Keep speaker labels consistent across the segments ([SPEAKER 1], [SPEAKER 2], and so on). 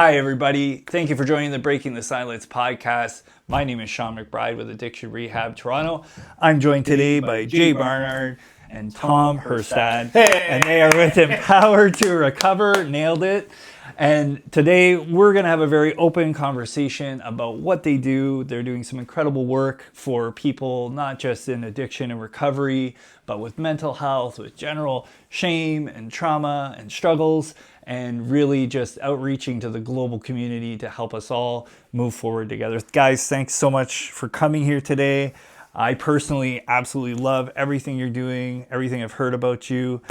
[SPEAKER 1] Hi, everybody. Thank you for joining the Breaking the Silence podcast. My name is Sean McBride with Addiction Rehab Toronto. I'm joined today by Jay Barnard and Tom Herstad, and they are with Empower2Recover. Nailed it. And today we're going to have a very open conversation about what they do. They're doing some incredible work for people, not just in addiction and recovery, but with mental health, with general shame and trauma and struggles, and really just outreaching to the global community to help us all move forward together. Guys, thanks so much for coming here today. I personally absolutely love everything you're doing, everything I've heard about you.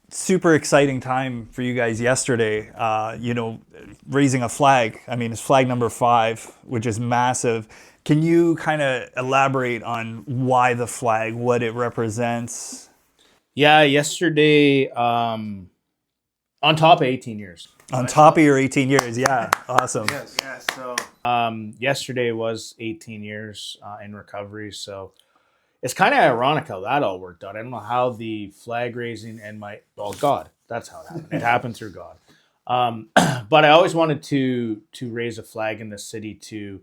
[SPEAKER 1] Super exciting time for you guys yesterday, raising a flag. I mean, it's flag number 5, which is massive. Can you kind of elaborate on why the flag, what it represents?
[SPEAKER 2] Yeah, yesterday, on top of 18 years.
[SPEAKER 1] On top of your 18 years, yeah, awesome.
[SPEAKER 3] Yes. Yeah. So
[SPEAKER 2] Yesterday was 18 years in recovery, so it's kind of ironic how that all worked out. I don't know how the flag raising and God, that's how it happened. It happened through God. But I always wanted to raise a flag in the city to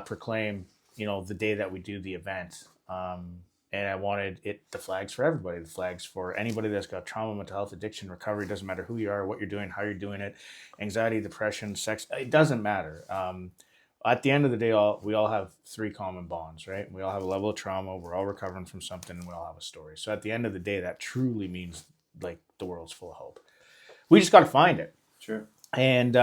[SPEAKER 2] proclaim, the day that we do the event. And I wanted the flags for everybody, the flags for anybody that's got trauma, mental health, addiction, recovery. Doesn't matter who you are, what you're doing, how you're doing it, anxiety, depression, sex. It doesn't matter. At the end of the day, we all have 3 common bonds, right? We all have a level of trauma. We're all recovering from something, and we all have a story. So at the end of the day, that truly means like the world's full of hope. We just got to find it.
[SPEAKER 3] sure.
[SPEAKER 2] And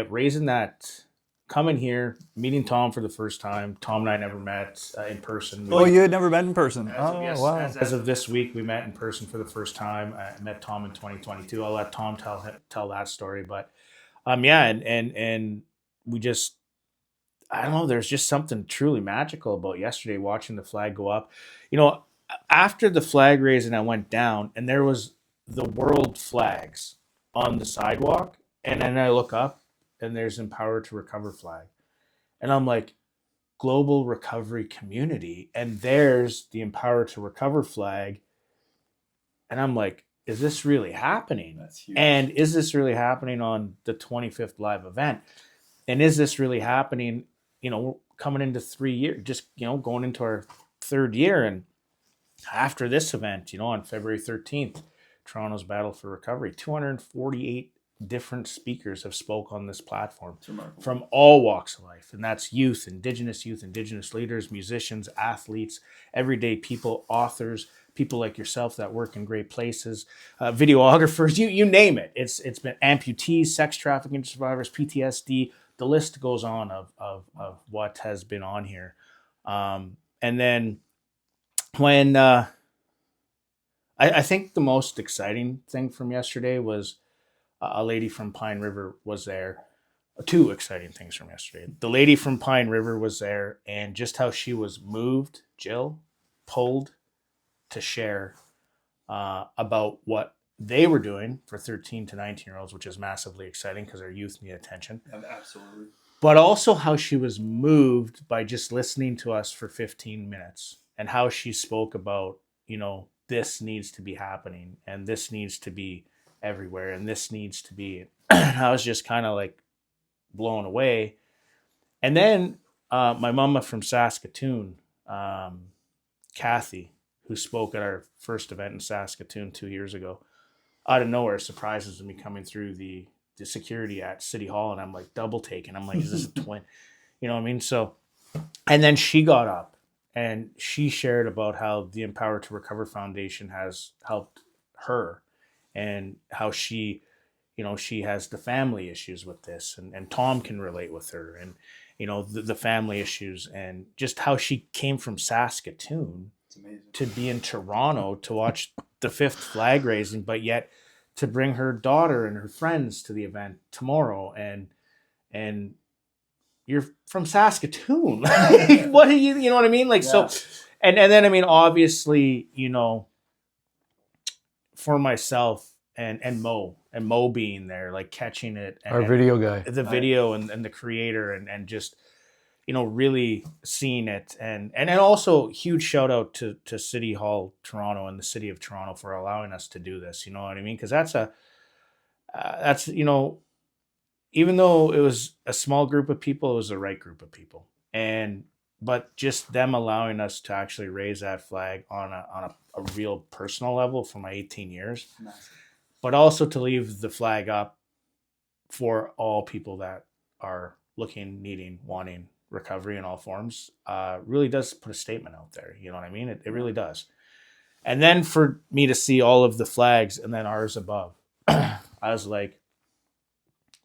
[SPEAKER 2] raising that, coming here, meeting Tom for the first time. Tom and I never met in person.
[SPEAKER 1] Oh, you had never met in person? Wow.
[SPEAKER 2] As of this week, we met in person for the first time. I met Tom in 2022. I'll let Tom tell that story. But and we just, I don't know, there's just something truly magical about yesterday watching the flag go up. After the flag raising, I went down and there was the world flags on the sidewalk. And then I look up and there's Empower2Recover flag. And I'm like, global recovery community. And there's the Empower2Recover flag. And I'm like, is this really happening?
[SPEAKER 3] That's huge.
[SPEAKER 2] And is this really happening on the 25th live event? And is this really happening, coming into 3 years, just, going into our 3rd year? And after this event, on February 13th, Toronto's Battle for Recovery, 248 different speakers have spoke on this platform from all walks of life. And that's youth, indigenous leaders, musicians, athletes, everyday people, authors, people like yourself that work in great places, videographers, you name it. It's been amputees, sex trafficking survivors, PTSD. The list goes on of what has been on here. And then when I think the most exciting thing from yesterday was a lady from Pine River was there. 2 exciting things from yesterday. The lady from Pine River was there, and just how she was moved, Jill, pulled to share about what they were doing for 13 to 19-year-olds, which is massively exciting because our youth need attention.
[SPEAKER 3] Absolutely.
[SPEAKER 2] But also how she was moved by just listening to us for 15 minutes and how she spoke about, this needs to be happening and this needs to be everywhere and this needs to be. I was just kind of like blown away. And then my mama from Saskatoon, Kathy, who spoke at our first event in Saskatoon 2 years ago, out of nowhere surprises me coming through the security at City Hall, and I'm like double taking. I'm like, is this a twin? You know what I mean? So, and then she got up and she shared about how the Empower2Recover Foundation has helped her and how she, she has the family issues with this, and Tom can relate with her, and, the family issues, and just how she came from Saskatoon to be in Toronto to watch the 5th flag raising, but yet to bring her daughter and her friends to the event tomorrow. And you're from Saskatoon. What are you know what I mean? Like, yeah. So, and then, I mean, obviously, for myself and Mo being there, like catching it.
[SPEAKER 1] Our video guy.
[SPEAKER 2] The video and the creator and just, really seeing it. And then also huge shout out to City Hall Toronto and the City of Toronto for allowing us to do this. You know what I mean? Because that's even though it was a small group of people, it was the right group of people. But just them allowing us to actually raise that flag on a real personal level for my 18 years, nice. But also to leave the flag up for all people that are looking, needing, wanting recovery in all forms, really does put a statement out there. You know what I mean? It really does. And then for me to see all of the flags and then ours above, I was like,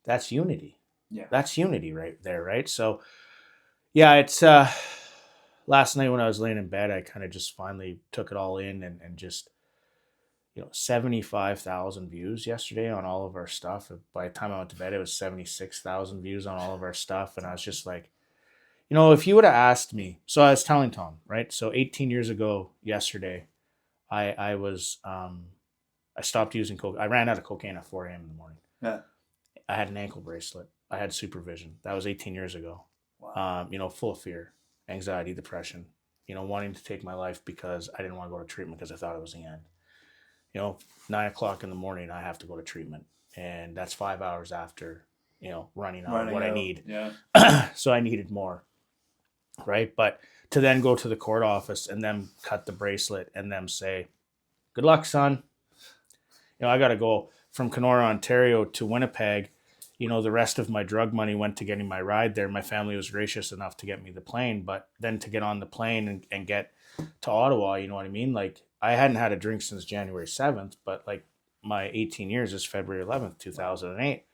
[SPEAKER 2] that's unity. Yeah. That's unity right there, right? So, yeah, it's last night when I was laying in bed, I kind of just finally took it all in and just, 75,000 views yesterday on all of our stuff. By the time I went to bed, it was 76,000 views on all of our stuff. And I was just like, if you would have asked me, so I was telling Tom, right? So 18 years ago yesterday, I was, I stopped using coke. I ran out of cocaine at 4 a.m. in the morning. Yeah. I had an ankle bracelet. I had supervision. That was 18 years ago. Wow. Full of fear, anxiety, depression, wanting to take my life because I didn't want to go to treatment because I thought it was the end. 9 o'clock in the morning, I have to go to treatment. And that's 5 hours after, running out of what I need. Yeah. So I needed more. Right. But to then go to the court office and them cut the bracelet and them say, good luck, son. I got to go from Kenora, Ontario to Winnipeg. The rest of my drug money went to getting my ride there. My family was gracious enough to get me the plane, but then to get on the plane and get to Ottawa, you know what I mean? Like, I hadn't had a drink since January 7th, but like my 18 years is February 11th, 2008.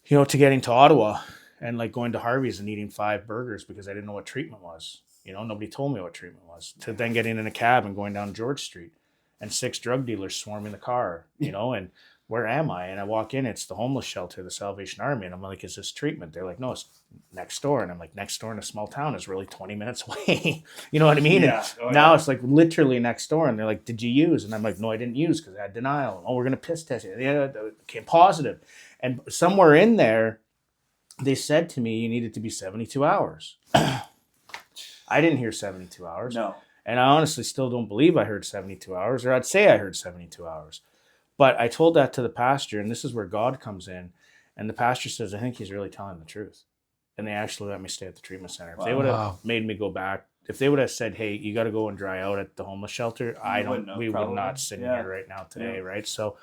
[SPEAKER 2] To getting to Ottawa and like going to Harvey's and eating 5 burgers because I didn't know what treatment was. Nobody told me what treatment was. To then getting in a cab and going down George Street and 6 drug dealers swarming the car, and where am I? And I walk in, it's the homeless shelter, the Salvation Army. And I'm like, is this treatment? They're like, no, it's next door. And I'm like, next door in a small town is really 20 minutes away. You know what I mean? Yeah. Now it's like literally next door. And they're like, did you use? And I'm like, no, I didn't use because I had denial. Oh, we're going to piss test you. Yeah, it came positive. And somewhere in there, they said to me, you needed to be 72 hours. I didn't hear 72 hours. No. And I honestly still don't believe I heard 72 hours, or I'd say I heard 72 hours. But I told that to the pastor, and this is where God comes in. And the pastor says, I think he's really telling the truth. And they actually let me stay at the treatment center. If they would have made me go back, if they would have said, hey, you got to go and dry out at the homeless shelter, we would not sit here right now today, right? So,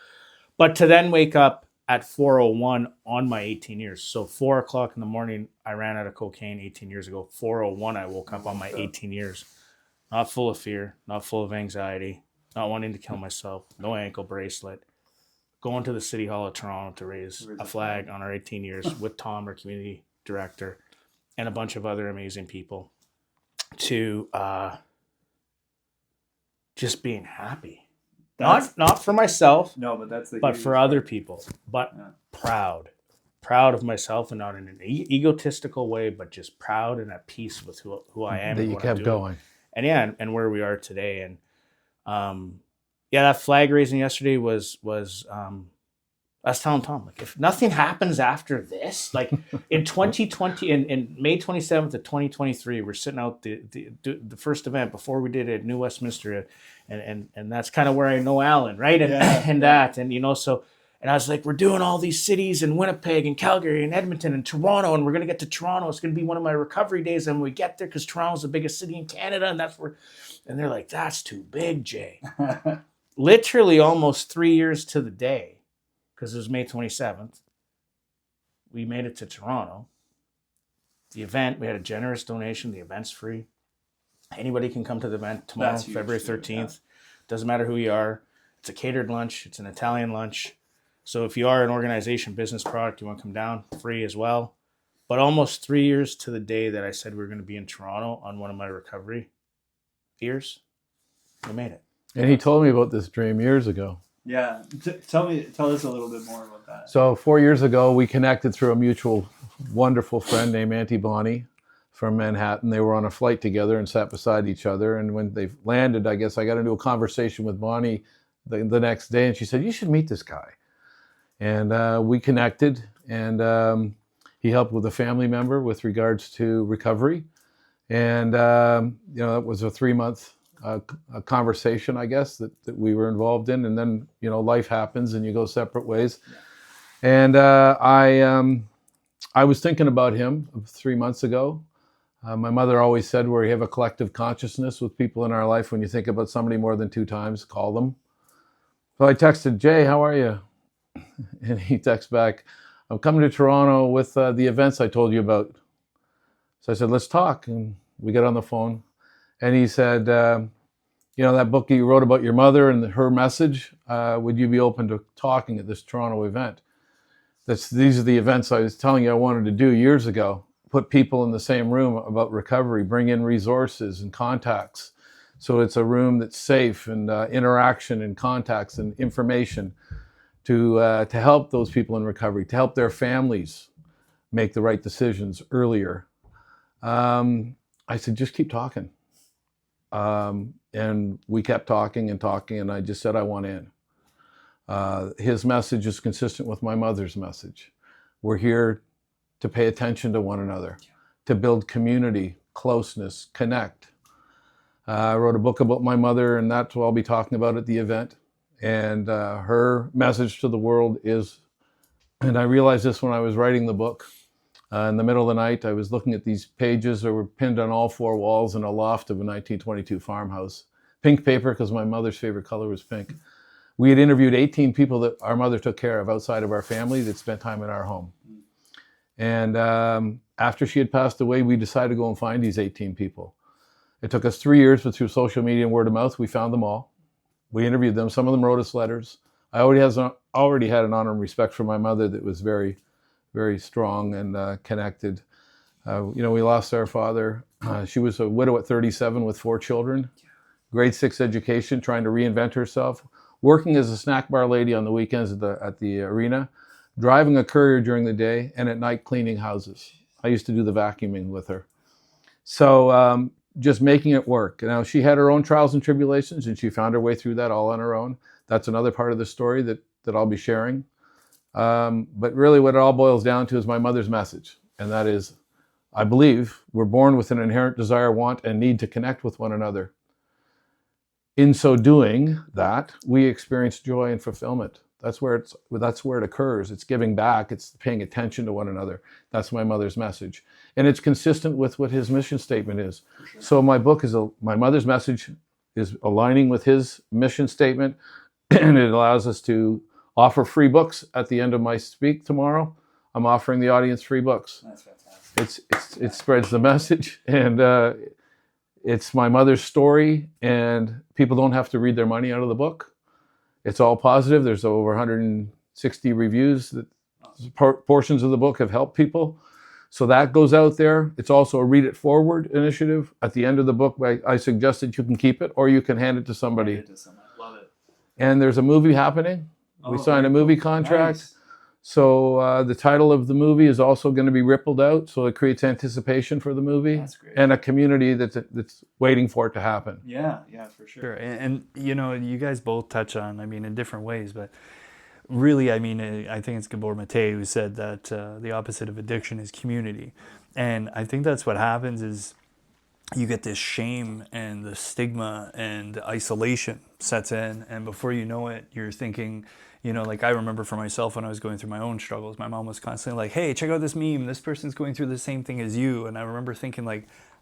[SPEAKER 2] but to then wake up at 4:01 on my 18 years. So 4 o'clock in the morning, I ran out of cocaine 18 years ago. 4:01, I woke up on my 18 years. Not full of fear, not full of anxiety, not wanting to kill myself, no ankle bracelet, going to the City Hall of Toronto to raise a flag on our 18 years with Tom, our community director, and a bunch of other amazing people to just being happy. Not for myself, no, but for other people, but proud of myself, and not in an egotistical way, but just proud and at peace with who I am. That you kept going. And where we are today. And that flag raising yesterday was I was telling Tom, like, if nothing happens after this, like in 2020, in May 27th of 2023, we're sitting out the first event before we did it at New Westminster, and that's kind of where I know Alan, right? And I was like, we're doing all these cities in Winnipeg and Calgary and Edmonton and Toronto, and we're going to get to Toronto. It's going to be one of my recovery days. And when we get there, because Toronto's the biggest city in Canada, and they're like, that's too big, Jay. Literally almost 3 years to the day, because it was May 27th. We made it to Toronto. The event, we had a generous donation. The event's free. Anybody can come to the event tomorrow, February 13th. Yeah. Doesn't matter who you are. It's a catered lunch. It's an Italian lunch. So if you are an organization, business product, you want to come down, free as well. But almost 3 years to the day that I said we were going to be in Toronto on one of my recovery years, we made it.
[SPEAKER 3] And he told me about this dream years ago.
[SPEAKER 1] Yeah. Tell us a little bit more about that.
[SPEAKER 3] So 4 years ago, we connected through a mutual wonderful friend named Auntie Bonnie from Manhattan. They were on a flight together and sat beside each other. And when they landed, I guess I got into a conversation with Bonnie the next day, and she said, you should meet this guy. And we connected, and he helped with a family member with regards to recovery. And, that was a 3-month conversation, I guess, that we were involved in. And then, life happens and you go separate ways. Yeah. And I was thinking about him 3 months ago. My mother always said, where you have a collective consciousness with people in our life, when you think about somebody more than 2 times, call them. So I texted, Jay, how are you? And he texts back, I'm coming to Toronto with the events I told you about. So I said, let's talk. And we got on the phone. And he said, that book you wrote about your mother and her message, would you be open to talking at this Toronto event? These are the events I was telling you I wanted to do years ago. Put people in the same room about recovery, bring in resources and contacts. So it's a room that's safe, and interaction and contacts and information to help those people in recovery, to help their families make the right decisions earlier. I said, just keep talking. And we kept talking, and I just said, I want in. His message is consistent with my mother's message. We're here to pay attention to one another, to build community, closeness, connect. I wrote a book about my mother, and that's what I'll be talking about at the event. And her message to the world is, and I realized this when I was writing the book, in the middle of the night, I was looking at these pages that were pinned on all 4 walls in a loft of a 1922 farmhouse. Pink paper, because my mother's favorite color was pink. We had interviewed 18 people that our mother took care of outside of our family that spent time in our home. And after she had passed away, we decided to go and find these 18 people. It took us 3 years, but through social media and word of mouth, we found them all. We interviewed them. Some of them wrote us letters. I already had an honor and respect for my mother that was very, very strong and connected. We lost our father. She was a widow at 37 with 4 children. Grade 6 education, trying to reinvent herself. Working as a snack bar lady on the weekends at the arena. Driving a courier during the day, and at night cleaning houses. I used to do the vacuuming with her. So just making it work. Now, she had her own trials and tribulations, and she found her way through that all on her own. That's another part of the story that I'll be sharing. But really what it all boils down to is my mother's message. And that is, I believe we're born with an inherent desire, want, and need to connect with one another. In so doing that, we experience joy and fulfillment. That's where it occurs. It's giving back. It's paying attention to one another. That's my mother's message. And it's consistent with what his mission statement is. Sure. So my book my mother's message is aligning with his mission statement, and it allows us to offer free books at the end of my speak tomorrow. I'm offering the audience free books. That's fantastic. It spreads the message, and it's my mother's story, and people don't have to read their money out of the book. It's all positive. There's over 160 reviews that portions of the book have helped people. So that goes out there. It's also a Read It Forward initiative. At the end of the book, I suggested you can keep it or you can hand it to somebody.
[SPEAKER 1] Love it.
[SPEAKER 3] And there's a movie happening. We signed a movie contract. Nice. So the title of the movie is also going to be rippled out. So it creates anticipation for the movie. That's great. And a community that's waiting for it to happen.
[SPEAKER 1] Yeah, for sure. And you guys both touch on, in different ways, but really, I think it's Gabor Mate who said that the opposite of addiction is community. And I think that's what happens is you get this shame and the stigma and isolation sets in. And before you know it, you're thinking, I remember for myself when I was going through my own struggles, my mom was constantly like, hey, check out this meme. This person's going through the same thing as you. And I remember thinking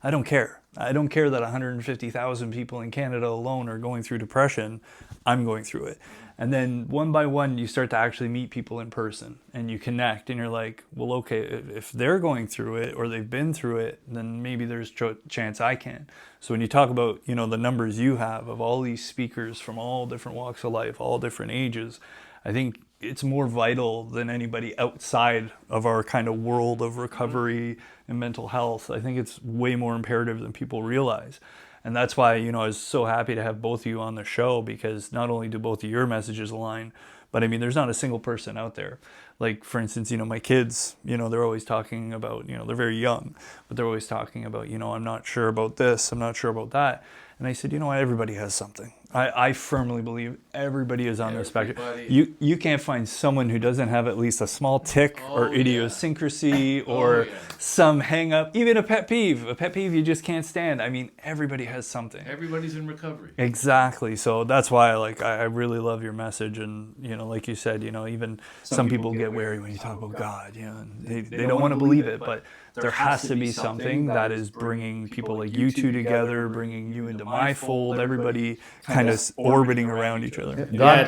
[SPEAKER 1] I don't care. I don't care that 150,000 people in Canada alone are going through depression. I'm going through it. And then one by one, you start to actually meet people in person and you connect and you're like, well, okay, if they're going through it or they've been through it, then maybe there's a chance I can. So when you talk about, the numbers you have of all these speakers from all different walks of life, all different ages, I think it's more vital than anybody outside of our kind of world of recovery and mental health. I think it's way more imperative than people realize. And that's why, I was so happy to have both of you on the show, because not only do both of your messages align, but there's not a single person out there. Like, for instance, my kids, they're always talking about, they're very young, but they're always talking about, I'm not sure about this, I'm not sure about that. And I said, everybody has something. I firmly believe everybody is on the spectrum.
[SPEAKER 3] Everybody.
[SPEAKER 1] You can't find someone who doesn't have at least a small tick or idiosyncrasy or some hang up, even a pet peeve you just can't stand. I mean, everybody has something.
[SPEAKER 3] Everybody's in recovery.
[SPEAKER 1] Exactly. So that's why I really love your message. And, you know, like you said, you know, even some people get wary when you talk about God, you know, and they don't want to believe it, but there has to be something that is bringing people like you two together, bringing you into my fold, everybody kind of orbiting around each other.
[SPEAKER 3] God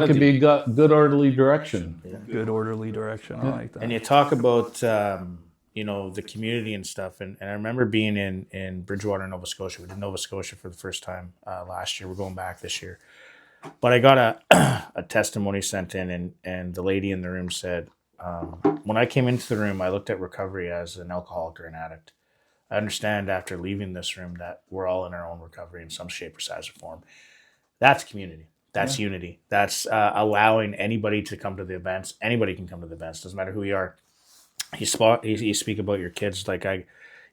[SPEAKER 3] can be good orderly direction.
[SPEAKER 1] Good orderly direction. I like that.
[SPEAKER 2] And you talk about, you know, the community and stuff. And I remember being in Bridgewater, Nova Scotia. We did Nova Scotia for the first time last year. We're going back this year. But I got a testimony sent in, and the lady in the room said, when I came into the room, I looked at recovery as an alcoholic or an addict. I understand after leaving this room that we're all in our own recovery in some shape or size or form. That's community. That's unity. That's allowing anybody to come to the events. Anybody can come to the events. Doesn't matter who you are. You speak about your kids. Like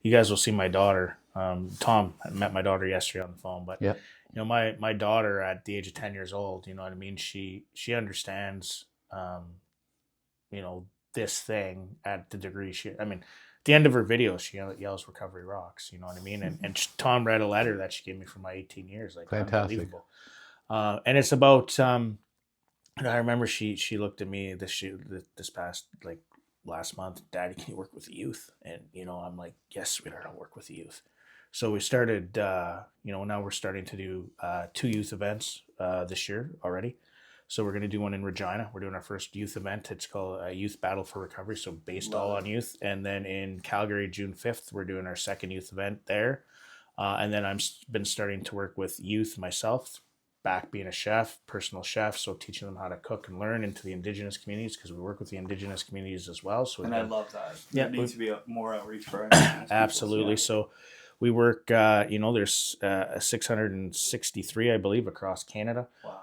[SPEAKER 2] you guys will see my daughter. Tom, I met my daughter yesterday on the phone. But you know, my daughter at the age of 10 years old, you know what I mean? She understands, you know, this thing at the degree at the end of her video, she yells "Recovery rocks." You know what I mean? And Tom read a letter that she gave me for my 18 years. Like,
[SPEAKER 3] fantastic.
[SPEAKER 2] Unbelievable. And it's about. And I remember she looked at me this past last month. Daddy, can you work with the youth? And you know, I'm like, yes, sweetheart, I'll work with the youth. So we started. You know, now we're starting to do 2 youth events this year already. So we're going to do one in Regina. We're doing our first youth event. It's called Youth Battle for Recovery, so based all on youth. And then in Calgary, June 5th, we're doing our second youth event there. And then I've been starting to work with youth myself, back being a chef, personal chef, so teaching them how to cook and learn into the Indigenous communities, because we work with the Indigenous communities as well. So
[SPEAKER 1] I love that.
[SPEAKER 2] Yeah,
[SPEAKER 1] there needs to be more outreach for our
[SPEAKER 2] absolutely. So we work, you know, there's 663, I believe, across Canada.
[SPEAKER 1] Wow.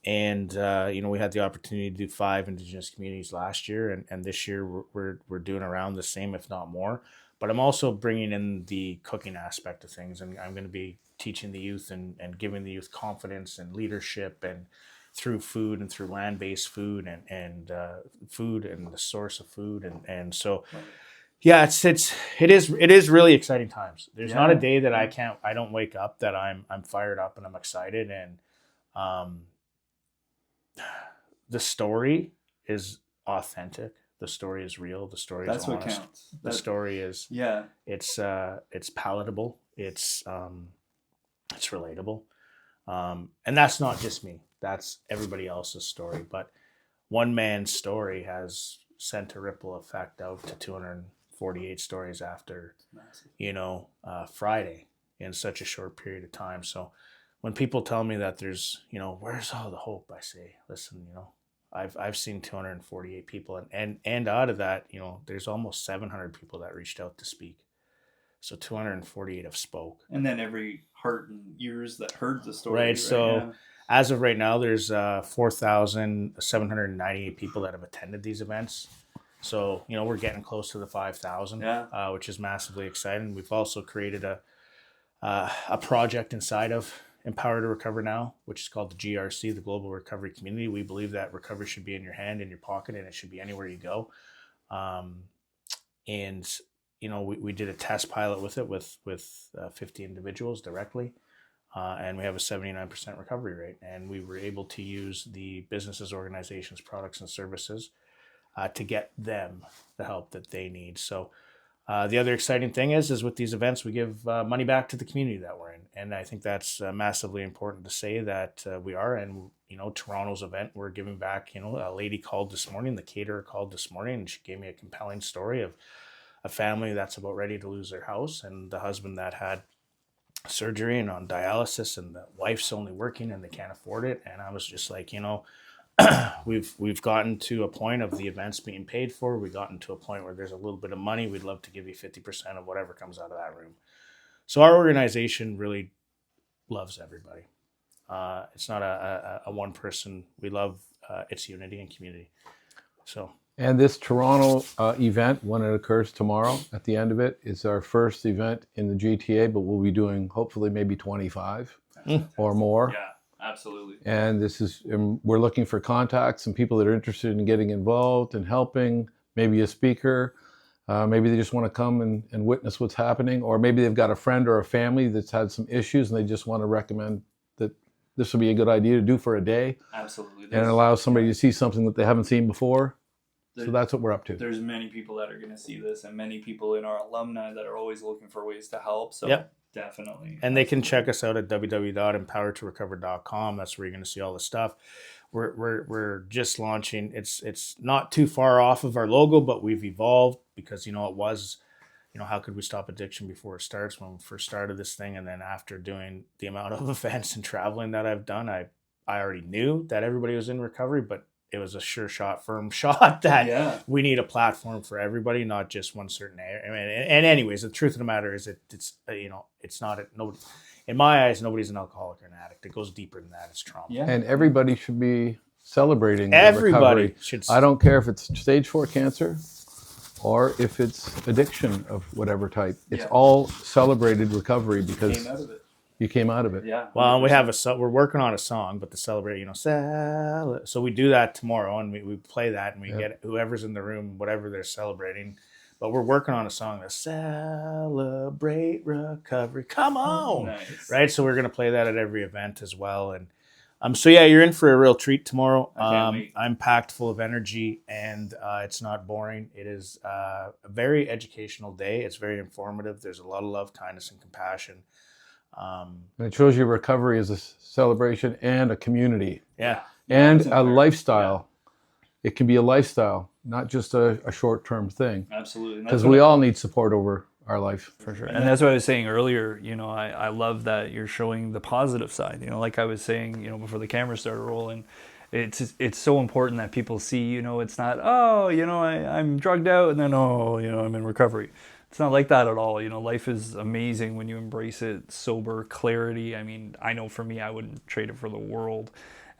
[SPEAKER 2] And you know, we had the opportunity to do 5 Indigenous communities last year, and this year we're doing around the same, if not more. But I'm also bringing in the cooking aspect of things, and I'm going to be teaching the youth and giving the youth confidence and leadership, and through food and through land-based food and food and the source of food, and so. Yeah, it is really exciting times. There's not a day that I don't wake up that I'm fired up and I'm excited, and the story is authentic. The story is real. The story is honest. That's what counts. The story is it's palatable. It's relatable, and that's not just me. That's everybody else's story. But one man's story has sent a ripple effect out to 248 stories after, you know, Friday in such a short period of time. So when people tell me that there's, you know, where's all the hope, I say, listen, you know, I've seen 248 people, and out of that, you know, there's almost 700 people that reached out to speak. So 248 have spoke.
[SPEAKER 1] And then every heart and ears that heard the story.
[SPEAKER 2] Right. So as of right now, there's 4,798 people that have attended these events. So, you know, we're getting close to the 5,000, which is massively exciting. We've also created a project inside of Empower2Recover now, which is called the GRC, the Global Recovery Community. We believe that recovery should be in your hand, in your pocket, and it should be anywhere you go. And, you know, we did a test pilot with it with 50 individuals directly. And we have a 79% recovery rate. And we were able to use the businesses, organizations, products, and services to get them the help that they need. So the other exciting thing is with these events, we give money back to the community that we're in. And I think that's massively important to say that we are. And, you know, Toronto's event, we're giving back. You know, a lady called this morning, the caterer called this morning, and she gave me a compelling story of a family that's about ready to lose their house, and the husband that had surgery and on dialysis, and the wife's only working and they can't afford it. And I was just like, you know, we've gotten to a point of the events being paid for. We've gotten to a point where there's a little bit of money. We'd love to give you 50% of whatever comes out of that room. So our organization really loves everybody. It's not a one person. We love its unity and community. So.
[SPEAKER 3] And this Toronto event, when it occurs tomorrow, at the end of it, is our first event in the GTA, but we'll be doing hopefully maybe 25. or more.
[SPEAKER 1] Yeah, absolutely.
[SPEAKER 3] And we're looking for contacts and people that are interested in getting involved and helping, maybe a speaker. Maybe they just want to come and witness what's happening, or maybe they've got a friend or a family that's had some issues and they just want to recommend that this would be a good idea to do for a day.
[SPEAKER 1] Absolutely.
[SPEAKER 3] And it allows somebody to see something that they haven't seen before. So that's what we're up to.
[SPEAKER 1] There's many people that are going to see this, and many people in our alumni that are always looking for ways to help. So definitely.
[SPEAKER 2] And they can check us out at www.empower2recover.com. That's where you're going to see all the stuff. We're just launching. It's not too far off of our logo, but we've evolved because, it was, how could we stop addiction before it starts, when we first started this thing. And then after doing the amount of events and traveling that I've done, I already knew that everybody was in recovery, but it was a firm shot that we need a platform for everybody, not just one certain area. I mean, and anyways, the truth of the matter is it's not nobody. In my eyes, nobody's an alcoholic or an addict. It goes deeper than that. It's trauma.
[SPEAKER 3] Yeah. And everybody should be celebrating
[SPEAKER 2] everybody
[SPEAKER 3] recovery.
[SPEAKER 2] Should.
[SPEAKER 3] I don't care if it's stage 4 cancer or if it's addiction of whatever type. It's all celebrated recovery because you came out of it.
[SPEAKER 1] Yeah.
[SPEAKER 2] Well, we're working on a song, but to celebrate, so we do that tomorrow, and we play that, and we get whoever's in the room, whatever they're celebrating. But we're working on a song to celebrate recovery. Come on,
[SPEAKER 1] nice.
[SPEAKER 2] Right? So we're gonna play that at every event as well, and so you're in for a real treat tomorrow. I'm packed full of energy, and it's not boring. It is a very educational day. It's very informative. There's a lot of love, kindness, and compassion.
[SPEAKER 3] And it shows you recovery as a celebration and a community.
[SPEAKER 2] Yeah.
[SPEAKER 3] And a lifestyle. It can be a lifestyle, not just a short-term thing.
[SPEAKER 1] Absolutely.
[SPEAKER 3] Because we all need support over our life.
[SPEAKER 1] For sure. And that's what I was saying earlier. I love that you're showing the positive side. Like I was saying, before the camera started rolling, it's so important that people see, it's not, I'm drugged out and then, I'm in recovery. It's not like that at all. Life is amazing when you embrace it. Sober, clarity. I mean, I know for me, I wouldn't trade it for the world.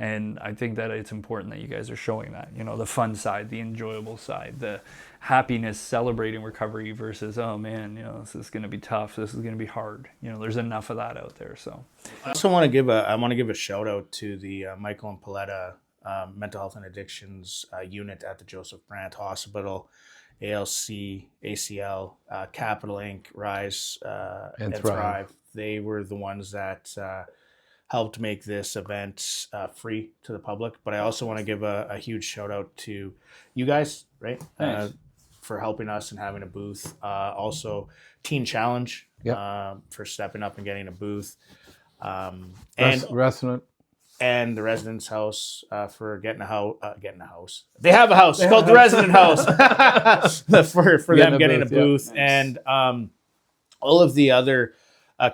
[SPEAKER 1] And I think that it's important that you guys are showing that, the fun side, the enjoyable side, the happiness, celebrating recovery versus, oh man, this is going to be tough. This is going to be hard. There's enough of that out there. So
[SPEAKER 2] I also want to give a shout out to the Michael and Pauletta Mental Health and Addictions unit at the Joseph Brant Hospital, ALC, ACL, Capital Inc., Rise, and Thrive. They were the ones that helped make this event free to the public. But I also want to give a huge shout out to you guys, right?
[SPEAKER 1] Nice.
[SPEAKER 2] For helping us and having a booth. Also, Teen Challenge for stepping up and getting a booth. And
[SPEAKER 3] Restaurant.
[SPEAKER 2] And the Residence House for getting a house. They have a house. It's called the Resident House for them getting a booth. Yeah. Nice. And all of the other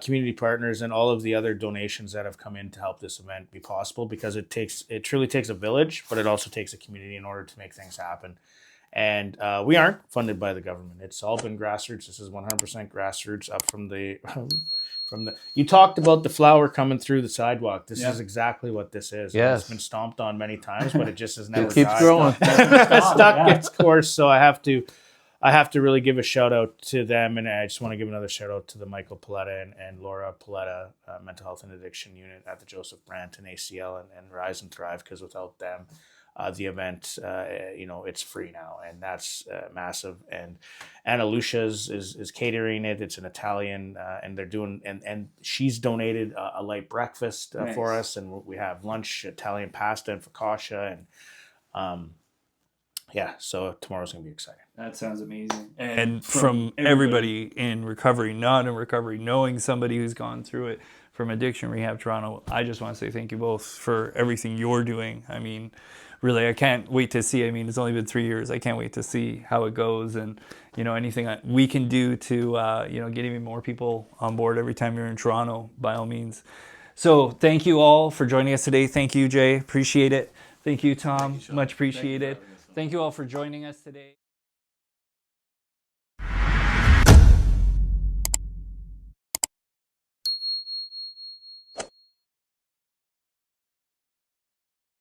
[SPEAKER 2] community partners and all of the other donations that have come in to help this event be possible, because it truly takes a village, but it also takes a community in order to make things happen. And we aren't funded by the government. It's all been grassroots. This is 100% grassroots up from the you talked about the flower coming through the sidewalk. This is exactly what this is.
[SPEAKER 3] Yes.
[SPEAKER 2] It's been stomped on many times, but it just has never
[SPEAKER 3] it keeps growing.
[SPEAKER 2] Stuck its course. So I have to really give a shout out to them, and I just want to give another shout out to the Michael Pauletta and Laura Pauletta Mental Health and Addiction Unit at the Joseph Brant and ACL and Rise and Thrive, because without them, the event, it's free now, and that's massive. And Anna Lucia's is catering it. It's an Italian, and they're doing and she's donated a light breakfast for us, and we have lunch, Italian pasta and focaccia, and so tomorrow's gonna be exciting.
[SPEAKER 1] That sounds amazing. And from everybody in recovery, not in recovery, knowing somebody who's gone through it, from Addiction Rehab Toronto, I just want to say thank you both for everything you're doing. I mean, really, I can't wait to see. I mean, it's only been 3 years. I can't wait to see how it goes, and anything we can do to get even more people on board every time you're in Toronto, by all means. So thank you all for joining us today. Thank you, Jay. Appreciate it. Thank you, Tom. Much appreciated. Thank you all for joining us today.